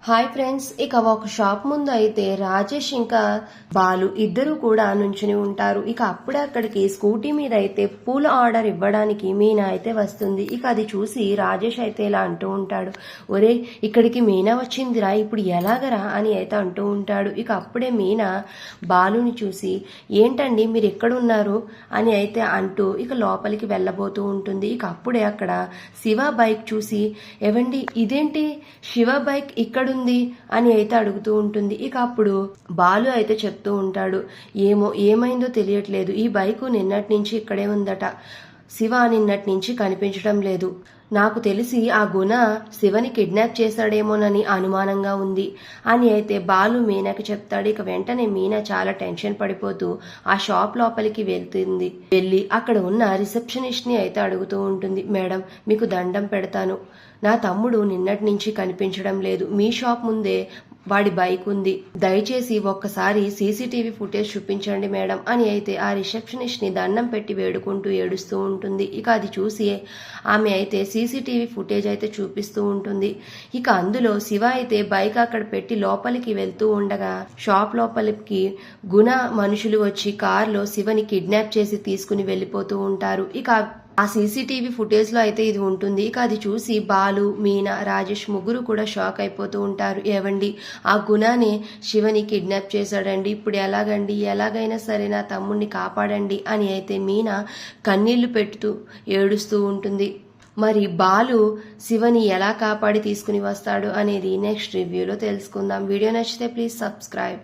Hi friends, ఇక ఒక shop ముందు అయితే రాజేష్ ఇంకా బాలు ఇద్దరు కూడా నుంచుని ఉంటారు. ఇక అప్పుడే అక్కడికి స్కూటీ మీద అయితే పూల ఆర్డర్ ఇవ్వడానికి మీనా అయితే వస్తుంది. ఇక అది చూసి రాజేష్ అయితే ఇలా అంటూ ఉంటాడు, ఒరే ఇక్కడికి మీనా వచ్చిందిరా, ఇప్పుడు ఎలాగరా అని అయితే అంటూ ఉంటాడు. ఇక అప్పుడే మీనా బాలుని చూసి ఏంటండి మీరు ఎక్కడున్నారు అని అయితే అంటూ ఇక లోపలికి వెళ్ళబోతూ ఉంటుంది. ఇక అప్పుడే అక్కడ శివ బైక్ చూసి ఏవండి ఇదేంటి శివ బైక్ ఇక్కడుంది అని అయితే అడుగుతూ ఉంటుంది. ఇక అప్పుడు బాలు అయితే చెప్తూ ఉంటాడు, ఏమైందో తెలియట్లేదు, ఈ బైకు నిన్నటి నుంచి ఇక్కడే ఉందట, శివ నిన్నటి నుంచి కనిపించడం లేదు, నాకు తెలిసి ఆ గుణ శివని కిడ్నాప్ చేశాడేమోనని అనుమానంగా ఉంది అని అయితే బాలు మీనాకి చెప్తాడు. ఇక వెంటనే మీనా చాలా టెన్షన్ పడిపోతూ ఆ షాప్ లోపలికి వెళ్ళి అక్కడ ఉన్న రిసెప్షనిస్ట్ ని అయితే అడుగుతూ ఉంటుంది, మేడం మీకు దండం పెడతాను, నా తమ్ముడు నిన్నటి నుంచి కనిపించడం లేదు, మీ షాప్ ముందే వాడి బైక్ ఉంది, దయచేసి ఒక్కసారి సీసీటీవీ ఫుటేజ్ చూపించండి మేడం అని అయితే ఆ రిసెప్షనిస్ట్ ని దండం పెట్టి వేడుకుంటూ ఏడుస్తూ ఉంటుంది. ఇక అది చూసి ఆమె అయితే సీసీటీవీ ఫుటేజ్ అయితే చూపిస్తూ ఉంటుంది. ఇక అందులో శివ అయితే బైక్ అక్కడ పెట్టి లోపలికి వెళ్తూ ఉండగా షాప్ లోపలికి గుణ మనుషులు వచ్చి కారులో శివని కిడ్నాప్ చేసి తీసుకుని వెళ్ళిపోతూ ఉంటారు. ఇక ఆ సీసీటీవీ ఫుటేజ్ లో అయితే ఇది ఉంటుంది. ఇక అది చూసి బాలు, మీనా, రాజేష్ ముగ్గురు కూడా షాక్ అయిపోతూ ఉంటారు. ఏవండి ఆ గుణానే శివని కిడ్నాప్ చేశాడండి, ఇప్పుడు ఎలాగండి, ఎలాగైనా సరే నా తమ్ముడిని కాపాడండి అని అయితే మీనా కన్నీళ్లు పెడుతూ ఏడుస్తూ ఉంటుంది. మరి బాలు శివని ఎలా కాపాడి తీసుకుని వస్తాడు అనేది నెక్స్ట్ రివ్యూలో తెలుసుకుందాం. వీడియో నచ్చితే ప్లీజ్ సబ్స్క్రైబ్.